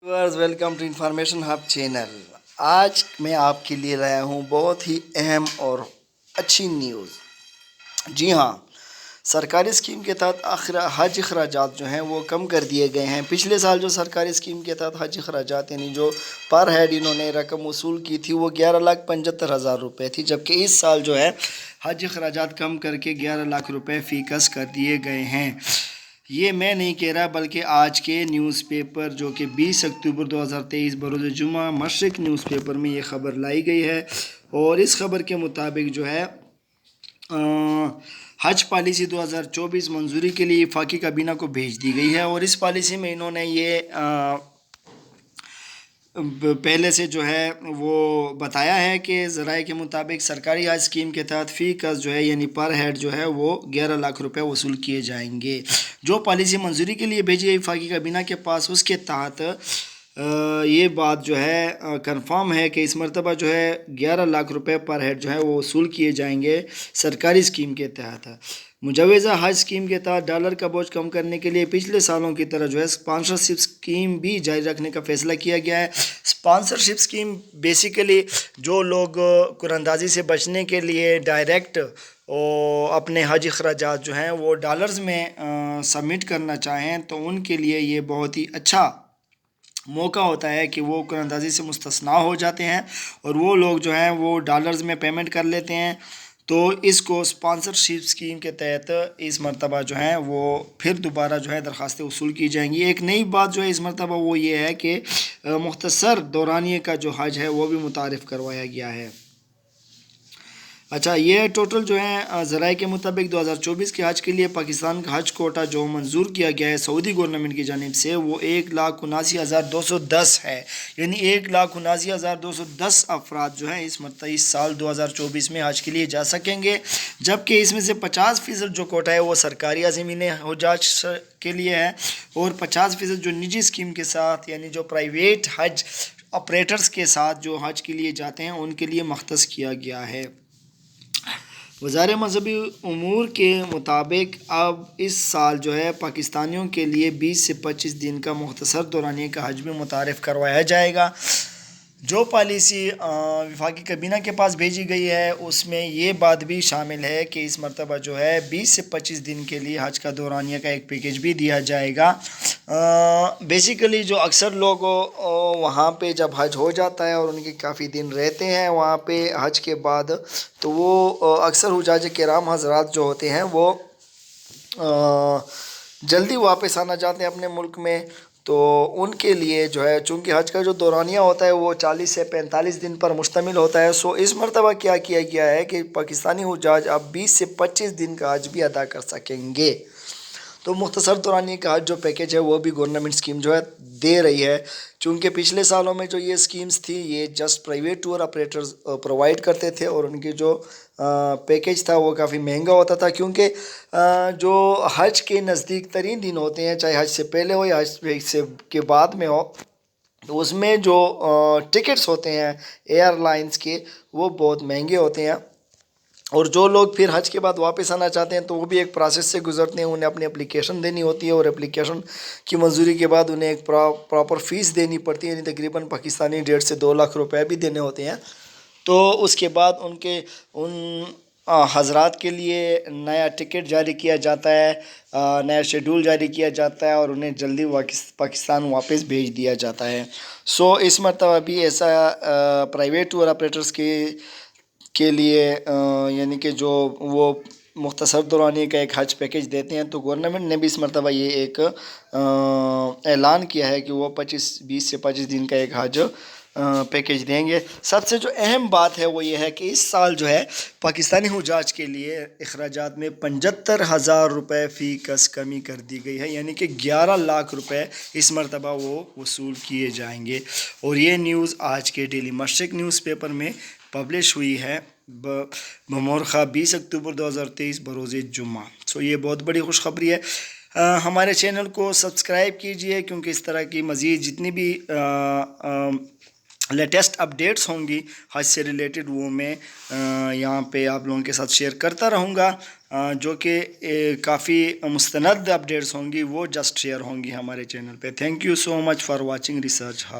Viewers welcome to information hub channel. आज मैं आपके लिए लाया हूँ बहुत ही अहम और अच्छी न्यूज़। जी हाँ, सरकारी स्कीम के तहत हज अखराजात जो हैं वो कम कर दिए गए हैं। पिछले साल जो सरकारी स्कीम के तहत हज अखराजात यानी जो पर हेड इन्होंने रकम वसूल की थी वो 11,75,000 रुपये थी, जबकि इस साल जो है हज अखराजात कम करके 11 लाख रुपये फ़ीकस कर दिए गए हैं। ये मैं नहीं कह रहा बल्कि आज के न्यूज़पेपर जो कि 20 अक्टूबर 2023 बरोज़ जुमा मशरिक़ न्यूज़पेपर में ये ख़बर लाई गई है। और इस ख़बर के मुताबिक जो है हज पॉलिसी 2024 मंजूरी के लिए वफाकी काबीना को भेज दी गई है। और इस पॉलिसी में इन्होंने ये पहले से जो है वो बताया है कि ज़राए के मुताबिक सरकारी हज स्कीम के तहत फ़ी कस जो है यानी पर हेड जो है वो 11 लाख रुपए वसूल किए जाएंगे। जो पॉलिसी मंजूरी के लिए भेजी गई वफाकी काबीना के पास, उसके तहत ये बात जो है कंफर्म है कि इस मरतबा जो है 11 लाख रुपए पर हेड जो है वो वसूल किए जाएंगे सरकारी स्कीम के तहत। मुजवज़ा हज स्कीम के तहत डॉलर का बोझ कम करने के लिए पिछले सालों की तरह जो है स्पॉन्सरशिप स्कीम भी जारी रखने का फ़ैसला किया गया है। स्पॉन्सरशिप स्कीम बेसिकली जो लोग कुरंदाजी से बचने के लिए डायरेक्ट और अपने हज अखराजात जो हैं वो डॉलर्स में सबमिट करना चाहें तो उनके लिए ये बहुत ही अच्छा मौका होता है कि वो कुरंदाजी से मुस्तस्ना हो जाते हैं और वो लोग जो हैं वो डॉलर्स में पेमेंट कर लेते हैं। तो इसको स्पॉन्सरशिप स्कीम के तहत इस मरतबा जो है वो फिर दोबारा जो है दरख्वास्तें वसूल की जाएंगी। एक नई बात जो है इस मरतबा वो ये है कि मुख्तसर दौरानिए का जो हज है वो भी मुतारिफ़ करवाया गया है। अच्छा, ये टोटल जो है ज़राए के मुताबिक 2024 के हज के लिए पाकिस्तान का हज कोटा जो मंजूर किया गया है सऊदी गवर्नमेंट की जानिब से वो 1,79,210 है। यानी 1,79,210 अफराद जो हैं इस साल 2024 में हज के लिए जा सकेंगे, जबकि इसमें से 50% जो कोटा है वो सरकारी अज़ीमीन हुज्जाज के लिए है और 50% जो निजी स्कीम के साथ यानी जो प्राइवेट हज ऑपरेटर्स के साथ जो हज के लिए जाते हैं उनके लिए मख्तस किया गया है। वज़ार मज़हबी उमूर के मुताबिक अब इस साल जो है पाकिस्तानियों के लिए 20 से 25 दिन का मुख्तसर दौरानिए का हज भी मुतारिफ़ करवाया जाएगा। जो पॉलिसी वफाकी काबीना के पास भेजी गई है उसमें ये बात भी शामिल है कि इस मरतबा जो है 20 से 25 दिन के लिए हज का दौरानिया का एक पैकेज भी दिया जाएगा। बेसिकली जो अक्सर लोग वहाँ पे जब हज हो जाता है और उनके काफ़ी दिन रहते हैं वहाँ पे हज के बाद, तो वो अक्सर हुज्जाज किराम हज़रात जो होते हैं वो जल्दी वापस आना चाहते हैं अपने मुल्क में। तो उनके लिए जो है चूँकि हज का जो दौरानिया होता है वो 40 से 45 दिन पर मुश्तमिल होता है। सो इस मरतबा क्या किया गया है कि पाकिस्तानी हुज्जाज अब 20 से 25 दिन का हज भी अदा कर सकेंगे। तो मुख्तसर दौरानिए का हज जो पैकेज है वो भी गवर्नमेंट स्कीम जो है दे रही है। चूँकि पिछले सालों में जो ये स्कीम्स थी ये just private tour operators provide करते थे और उनकी जो पैकेज था वो काफ़ी महंगा होता था, क्योंकि जो हज के नज़दीक तरीन दिन होते हैं, चाहे हज से पहले हो या हज से के बाद में हो, तो उसमें जो टिकट्स होते हैं एयरलाइंस के वो बहुत महंगे होते हैं। और जो लोग फिर हज के बाद वापस आना चाहते हैं तो वो भी एक प्रोसेस से गुजरते हैं, उन्हें अपनी एप्लीकेशन देनी होती है और एप्लीकेशन की मंजूरी के बाद उन्हें एक प्रॉपर फ़ीस देनी पड़ती है, यानी तकरीबन पाकिस्तानी 1.5 से 2 लाख रुपए भी देने होते हैं। तो उसके बाद उन हज़रात के लिए नया टिकट जारी किया जाता है, नया शेड्यूल जारी किया जाता है और उन्हें जल्दी पाकिस्तान वापस भेज दिया जाता है। सो इस मरतबा भी ऐसा प्राइवेट टूर ऑपरेटर्स के लिए यानी कि जो वो मुख्तसर दौरानिए का एक हज पैकेज देते हैं, तो गवर्नमेंट ने भी इस मरतबा ये एक ऐलान किया है कि वो 20 से 25 दिन का एक हज पैकेज देंगे। सबसे जो अहम बात है वो ये है कि इस साल जो है पाकिस्तानी हुज्जाज के लिए अखराजात में 75,000 रुपये फ़ी कस कमी कर दी गई है, यानी कि 11 लाख रुपए इस मरतबा वो वसूल किए जाएंगे। और ये न्यूज़ आज के डेली मशरिक़ न्यूज़पेपर में पब्लिश हुई है बमोरखा 20 अक्टूबर 2023 बरोज़ जुम्मा। सो ये बहुत बड़ी खुशखबरी है। हमारे चैनल को सब्सक्राइब कीजिए, क्योंकि इस तरह की मज़ीद जितनी भी लेटेस्ट अपडेट्स होंगी हज से रिलेटेड वो मैं यहाँ पे आप लोगों के साथ शेयर करता रहूँगा। جو کہ کافی مستند اپڈیٹس ہوں گی وہ جسٹ شیئر ہوں گی ہمارے چینل پہ. Thank you so much for watching research hub.